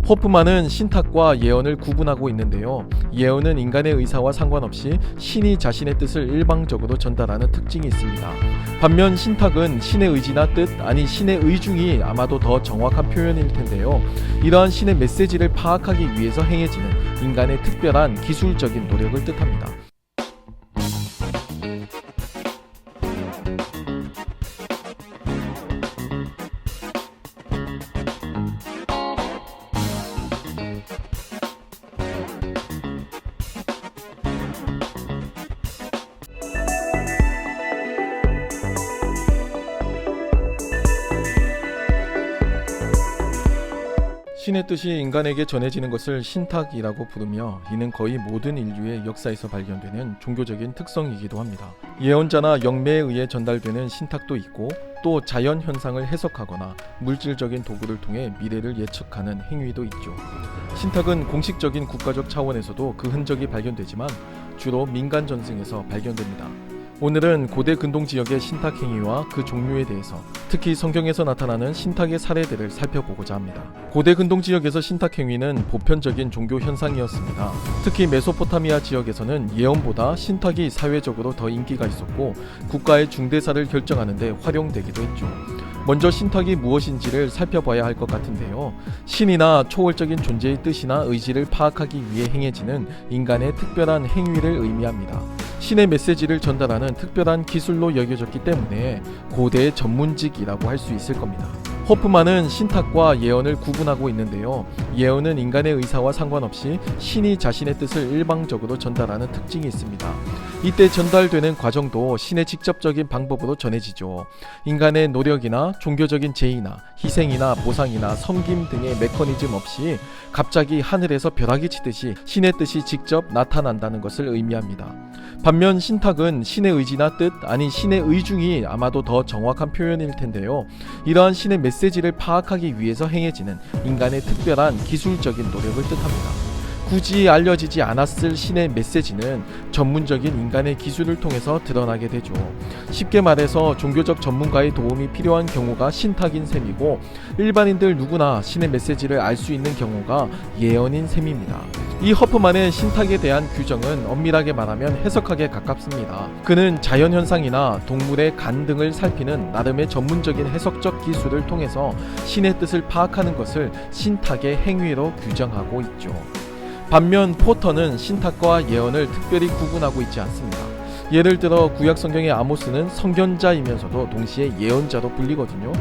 호프만은 신탁과 예언을 구분하고 있는데요. 예언은 인간의 의사와 상관없이 신이 자신의 뜻을 일방적으로 전달하는 특징이 있습니다. 반면 신탁은 신의 의지나 뜻, 아니 신의 의중이 아마도 더 정확한 표현일 텐데요. 이러한 신의 메시지를 파악하기 위해서 행해지는 인간의 특별한 기술적인 노력을 뜻합니다. 신의 뜻이 인간에게 전해지는 것을 신탁이라고 부르며 이는 거의 모든 인류의 역사에서 발견되는 종교적인 특성이기도 합니다. 예언자나 영매에 의해 전달되는 신탁도 있고 또 자연 현상을 해석하거나 물질적인 도구를 통해 미래를 예측하는 행위도 있죠. 신탁은 공식적인 국가적 차원에서도 그 흔적이 발견되지만 주로 민간 전승에서 발견됩니다. 오늘은 고대 근동 지역의 신탁 행위와 그 종류에 대해서 특히 성경에서 나타나는 신탁의 사례들을 살펴보고자 합니다. 고대 근동 지역에서 신탁 행위는 보편적인 종교 현상이었습니다. 특히 메소포타미아 지역에서는 예언보다 신탁이 사회적으로 더 인기가 있었고 국가의 중대사를 결정하는 데 활용되기도 했죠. 먼저 신탁이 무엇인지를 살펴봐야 할 것 같은데요. 신이나 초월적인 존재의 뜻이나 의지를 파악하기 위해 행해지는 인간의 특별한 행위를 의미합니다. 신의 메시지를 전달하는 특별한 기술로 여겨졌기 때문에 고대의 전문직이라고 할 수 있을 겁니다. 호프만은 신탁과 예언을 구분하고 있는데요. 예언은 인간의 의사와 상관없이 신이 자신의 뜻을 일방적으로 전달하는 특징이 있습니다. 이때 전달되는 과정도 신의 직접적인 방법으로 전해지죠. 인간의 노력이나 종교적인 제의나 희생이나 보상이나 섬김 등의 메커니즘 없이 갑자기 하늘에서 벼락이 치듯이 신의 뜻이 직접 나타난다는 것을 의미합니다. 반면 신탁은 신의 의지나 뜻, 아니 신의 의중이 아마도 더 정확한 표현일 텐데요. 이러한 신의 메시지를 파악하기 위해서 행해지는 인간의 특별한 기술적인 노력을 뜻합니다. 굳이 알려지지 않았을 신의 메시지는 전문적인 인간의 기술을 통해서 드러나게 되죠. 쉽게 말해서 종교적 전문가의 도움이 필요한 경우가 신탁인 셈이고 일반인들 누구나 신의 메시지를 알 수 있는 경우가 예언인 셈입니다. 이 허프만의 신탁에 대한 규정은 엄밀하게 말하면 해석학에 가깝습니다. 그는 자연현상이나 동물의 간 등을 살피는 나름의 전문적인 해석적 기술을 통해서 신의 뜻을 파악하는 것을 신탁의 행위로 규정하고 있죠. 반면 포터는 신탁과 예언을 특별히 구분하고 있지 않습니다. 예를 들어 구약 성경의 아모스는 선견자이면서도 동시에 예언자로 불리거든요.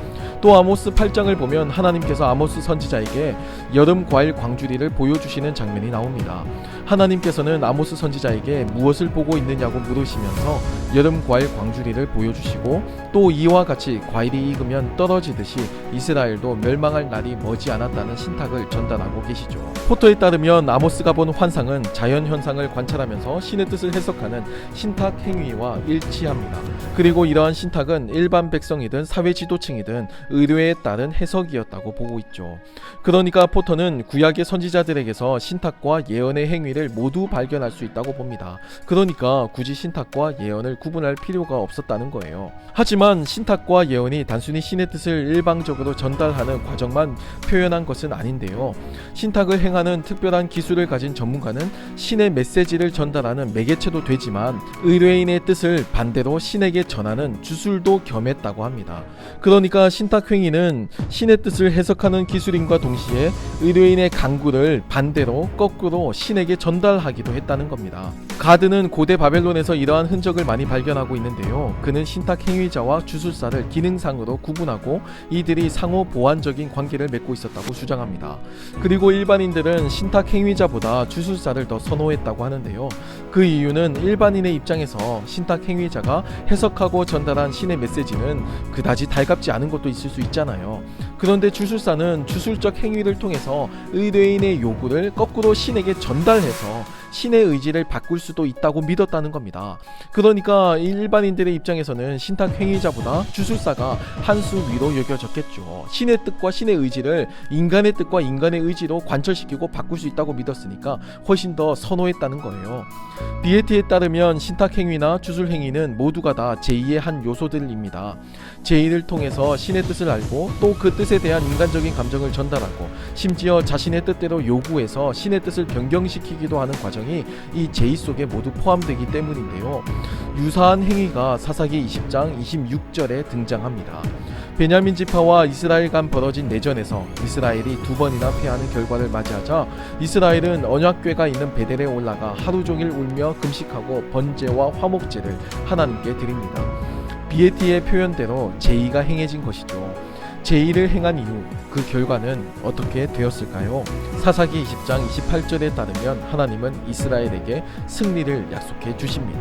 또 아모스 8장을 보면 하나님께서 아모스 선지자에게 여름 과일 광주리를 보여주시는 장면이 나옵니다. 하나님께서는 아모스 선지자에게 무엇을 보고 있느냐고 물으시면서 여름 과일 광주리를 보여주시고 또 이와 같이 과일이 익으면 떨어지듯이 이스라엘도 멸망할 날이 머지 않았다는 신탁을 전달하고 계시죠. 포터에 따르면 아모스가 본 환상은 자연현상을 관찰하면서 신의 뜻을 해석하는 신탁 행위와 일치합니다. 그리고 이러한 신탁은 일반 백성이든 사회 지도층이든 의뢰에 따른 해석이었다고 보고 있죠. 그러니까 포터는 구약의 선지자들에게서 신탁과 예언의 행위를 모두 발견할 수 있다고 봅니다. 그러니까 굳이 신탁과 예언을 구분할 필요가 없었다는 거예요. 하지만 신탁과 예언이 단순히 신의 뜻을 일방적으로 전달하는 과정만 표현한 것은 아닌데요. 신탁을 행하는 특별한 기술을 가진 전문가는 신의 메시지를 전달하는 매개체도 되지만 의뢰인의 뜻을 반대로 신에게 전하는 주술도 겸했다고 합니다. 그러니까 신탁 행위는 신의 뜻을 해석하는 기술임과 동시에 의뢰인의 간구를 반대로 거꾸로 신에게 전달하기도 했다는 겁니다. 가드는 고대 바벨론에서 이러한 흔적을 많이 발견하고 있는데요. 그는 신탁 행위자와 주술사를 기능상으로 구분하고 이들이 상호 보완적인 관계를 맺고 있었다고 주장합니다. 그리고 일반인들은 신탁 행위자보다 주술사를 더 선호했다고 하는데요. 그 이유는 일반인의 입장에서 신탁 행위자가 해석하고 전달한 신의 메시지는 그다지 달갑지 않은 것도 있을 수 있잖아요. 그런데 주술사는 주술적 행위를 통해서 의뢰인의 요구를 거꾸로 신에게 전달해서 신의 의지를 바꿀 수도 있다고 믿었다는 겁니다. 그러니까 일반인들의 입장에서는 신탁 행위자보다 주술사가 한 수 위로 여겨졌겠죠. 신의 뜻과 신의 의지를 인간의 뜻과 인간의 의지로 관철시키고 바꿀 수 있다고 믿었으니까 훨씬 더 선호했다는 거예요. 비에티에 따르면 신탁 행위나 주술 행위는 모두가 다 제2의 한 요소들입니다. 제2를 통해서 신의 뜻을 알고 또 그 뜻에 대한 인간적인 감정을 전달하고 심지어 자신의 뜻대로 요구해서 신의 뜻을 변경시키기도 하는 과정이 이 제2 속에 모두 포함되기 때문인데요. 유사한 행위가 사사기 20장 26절에 등장합니다. 베냐민 지파와 이스라엘 간 벌어진 내전에서 이스라엘이 2번이나 패하는 결과를 맞이하자 이스라엘은 언약궤가 있는 베델에 올라가 하루 종일 울며 금식하고 번제와 화목제를 하나님께 드립니다. 비에티의 표현대로 제2가 행해진 것이죠. 제2를 행한 이후 그 결과는 어떻게 되었을까요? 사사기 20장 28절에 따르면 하나님은 이스라엘에게 승리를 약속해 주십니다.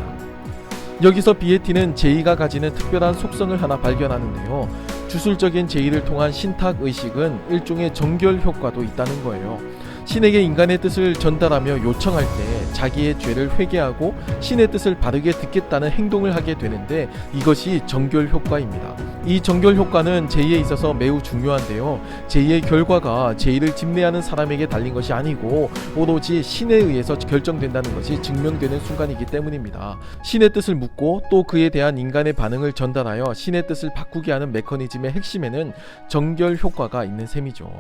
여기서 비에티는 제2가 가지는 특별한 속성을 하나 발견하는데요. 주술적인 제2를 통한 신탁 의식은 일종의 정결 효과도 있다는 거예요. 신에게 인간의 뜻을 전달하며 요청할 때 자기의 죄를 회개하고 신의 뜻을 바르게 듣겠다는 행동을 하게 되는데 이것이 정결 효과입니다. 이 정결 효과는 제2에 있어서 매우 중요한데요. 제2의 결과가 제2를 집례하는 사람에게 달린 것이 아니고 오로지 신에 의해서 결정된다는 것이 증명되는 순간이기 때문입니다. 신의 뜻을 묻고 또 그에 대한 인간의 반응을 전달하여 신의 뜻을 바꾸게 하는 메커니즘의 핵심에는 정결 효과가 있는 셈이죠.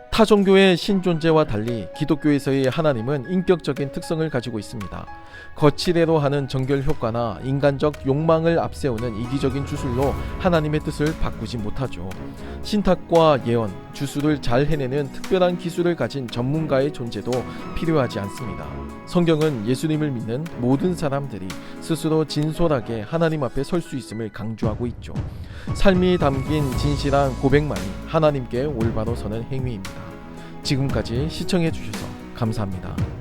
타 종교의 신존재와 달리 기독교에서의 하나님은 인격적인 특성을 가지고 있습니다. 거칠애로 하는 정결 효과나 인간적 욕망을 앞세우는 이기적인 주술로 하나님의 뜻을 바꾸지 못하죠. 신탁과 예언, 주술을 잘 해내는 특별한 기술을 가진 전문가의 존재도 필요하지 않습니다. 성경은 예수님을 믿는 모든 사람들이 스스로 진솔하게 하나님 앞에 설 수 있음을 강조하고 있죠. 삶이 담긴 진실한 고백만이 하나님께 올바로 서는 행위입니다. 지금까지 시청해 주셔서 감사합니다.